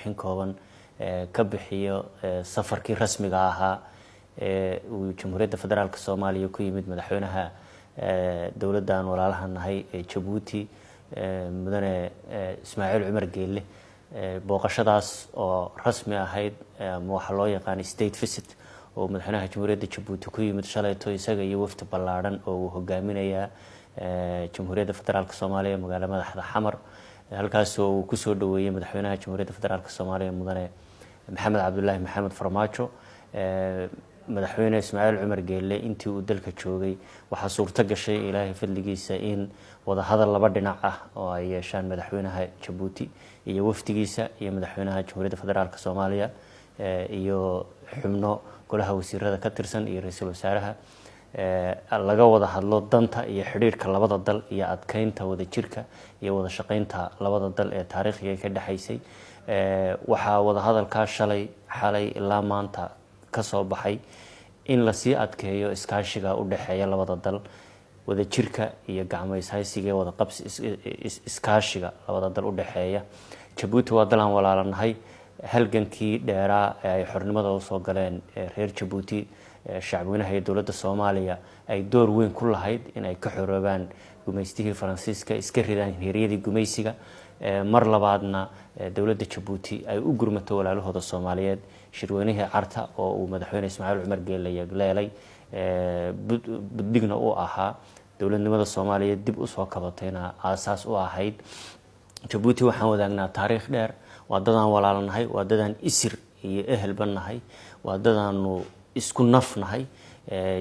warbixin kooban ka bixiyo safarkii rasmiga ahaa uu Jamhuuriyadda Federaalka Soomaaliya ku yimid madaxweynaha dawladdan walaalaha nahay ee Djibouti mudane Ismaaciil Cumar Geelle booqashadaas oo rasmi ahayd ama waxa loo yaqaan state visit oo madaxweynaha Jamhuuriyadda Djibouti ku yimid shalayto isaga iyo wafdi ballaaran oo uu hogaaminaya Jamhuuriyadda Federaalka Soomaaliya magaalada madaxda Xamar halkaas oo uu ku soo dhaweeyay madaxweynaha Jamhuuriyadda Federaalka Soomaaliya mudane Maxamed Cabdullaahi Maxamed Farmaajo madaxweyne Ismaaciil Cumar Geelle intii uu dalka joogay waxa suurta gashay Ilaahay fadligiisa in wada hadal laba dhinac ah oo ay yeeshaan madaxweynaha Djibouti iyo wafdigiisa iyo madaxweynaha Jamhuuriyadda Federaalka Soomaaliya iyo xubno golaha wasiirada ka tirsan iyo ra'iisul wasaaraha laga wada hadlo danta iyo xiriirka labada dal iyo adkeynta wada jirka iyo wada shaqeynta labada dal ee taariikhiga ka dhaxaysay waxa wada hadalka xalay ilaa maanta ka soo baxay in la sii adkeeyo iskaashiga u dhaxeeya labada dal wada jirka iyo gacmo-is-haysiga wada qabsi iskaashiga labada dal u dhaxeeya Djibouti waa dal aan walaalanahay halgankii dheeraa ay xornimada u soo galeen reer Djibouti shacabweynaha iyo dawladda Soomaaliya ay door weyn ku lahayd in ay ka xoroobaan gumeystihii Faransiiska iska ridaan heeriyadii gumeysiga mar labaadna dawladda Djibouti ay u gurmato walaalahooda Soomaaliyeed shirweynihii Carta oo uu madaxweyne Ismaaciil Cumar Geelle yagleelay buddigna uu ahaa dawladnimada Soomaaliyeed dib u soo kabatayna aasaas u ahayd Djibouti waxaan wadaagnaa taariikh dheer waa dadaan walaalanahay waa dadaan isir iyo ehelba nahay waa dadaanu isku nafnahay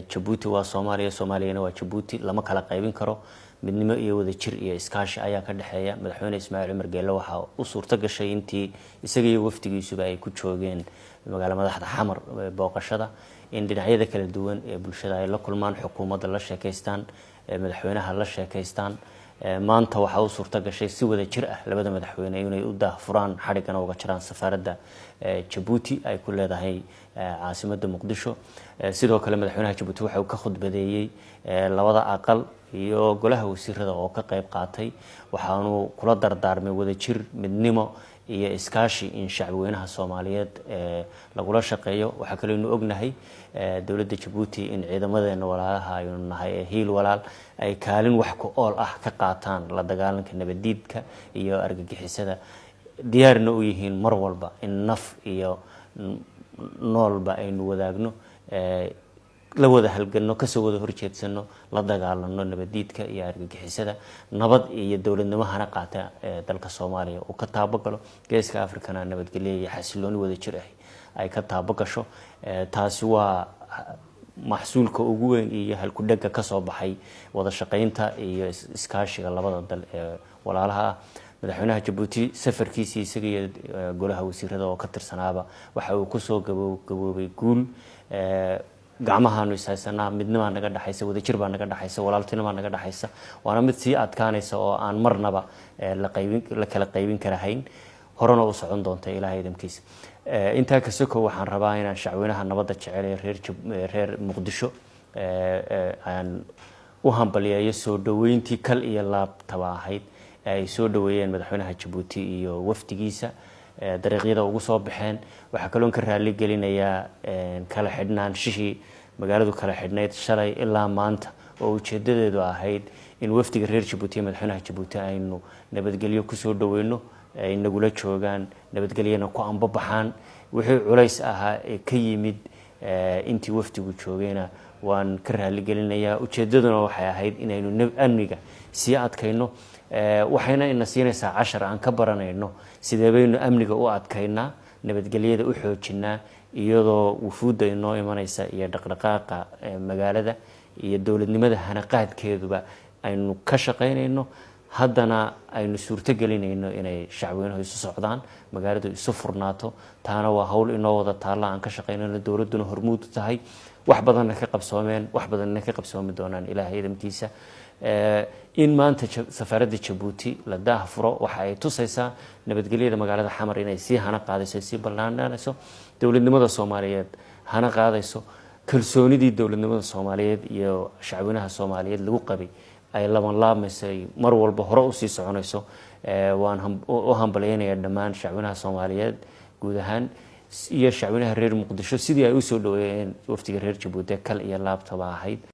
Djibouti waa Soomaaliya Soomaaliyana waa Djibouti lama kala qaybin karo midnimo iyo wada jir iyo iskaashi ayaa ka dhaxeeya madaxweyne Ismaaciil Cumar Geelle waxa uu suurta gashay intii isaga iyo wafdigiisuba ay ku joogeen magaalada madaxda Xamar booqashada in dhinacyada kala duwan ee bulshada ay la kulmaan xukuumadda la sheekaystaan madaxweynaha la sheekaystaan maanta waxa uu suurta gashay si wada jir ah labada madaxweyne inay u daahfuraan xarigana uga jiraan safaaradda Djibouti ay ku leedahay caasimadda Muqdisho sidoo kale madaxweynaha Djibouti waxa uu ka khudbadeeyay labada aqal iyo golaha wasiirada oo ka qayb qaatay waxaanu kula dardaarmay wada jir midnimo iyo iskaashi in shacabweynaha Soomaaliyeed lagula shaqeeyo waxa kale inuu ognahay dawladda Djibouti in ciidamadeena walaalaha ay nahay hiil walaal ay kaalin wax ku ool ah ka qaataan la dagaalanka nabadiidka iyo argagixisada diyaarna u yihiin mar walba in naf iyo noolba aynu wadaagno la wada halganno ka soo wada horjeedsano la dagaalano nabadiidka iyo argagixisada nabad iyo dawladnimo hana qaata dalka Soomaaliya oo ka taabagalo geeska Afrikana nabadgelyo iyo xasilooni wada jir ah ay ka taabagasho taasi waa maxsuulka ugu weyn iyo halku dhaga ka soo baxay wada shaqeynta iyo iskaashiga labada dal ee walaalaha madaxweynaha Djibouti safarkiisa isaga iyo golaha wasiirada oo ka tirsanaaba waxa uu ku soo gaboobay guul gacmahaanu isaysanaa midnimo naga dhaxaysa wada jir baa naga dhaxaysa walaaltinimo naga dhaxaysa waana mid sii adkaanaysa oo aan marnaba la kala qaybin karahayn horena u socon doonta Ilaahay idamkiisa inta ka soo waxaan rabaa inaan shacabweynaha nabadda jecel ee reer Muqdisho aan u hambaliyeeyo soo dhaweyntii kal iyo laabtaba ahayd ay soo dhaweeyeen madaxweynaha Djibouti iyo wafdigiisa dariiqyada ugu soo baxeen waxa kale oo ka raali gelinayaa kala xidhnaanshihi magaaladu kala xidhnayd shalay ilaa maanta oo ujeedadeedu ahayd in wafdiga reer Djibouti madaxweynaha Djibouti aynu nabadgelyo ku soo dhaweyno ay nagula joogaan nabadgelyana ku anbabaxaan wixii culays ahaa ee ka yimid intii wafdigu joogayna waan ka raali gelinayaa ujeedaduna waxay ahayd inaynu amniga sii adkayno waxayna ina siinaysaa 10 aan ka baranayno sidee baynu amniga u adkaynaa nabadgelyada u xoojinaa iyadoo wufuudda inoo imanaysa iyo dhaqdhaqaaqa magaalada iyo dawladnimada hanaqaadkeeduba aynu ka shaqeynayno haddana aynu suurto gelinayno inay shacabweynuhu isu socdaan magaaladu isu furnaato taana waa hawl inoo wada taalla aan ka shaqeynayno dawladduna hormuud u tahay wax badanna ka qabsoomeen wax badanna ka qabsoomi doonaan Ilaahay idamkiisa in maanta safaaradda Djibouti la daahfuro waxa ay tusaysaa nabadgelyada magaalada Xamar inay sii hana qaadayso sii ballaanayso dawladnimada Soomaaliyeed hana qaadayso kalsoonidii dawladnimada Soomaaliyeed iyo shacabweynaha Soomaaliyeed lagu qabay ay laban laabmaysay mar walba hore u sii soconayso waan u hambalyeynaya dhammaan shacwinaha Soomaaliyeed guud ahaan iyo shacwinaha reer Muqdisho sidii ay u soo dhaweeyeen waftiga reer Jabuuti kal iyo laabtaba ahayd.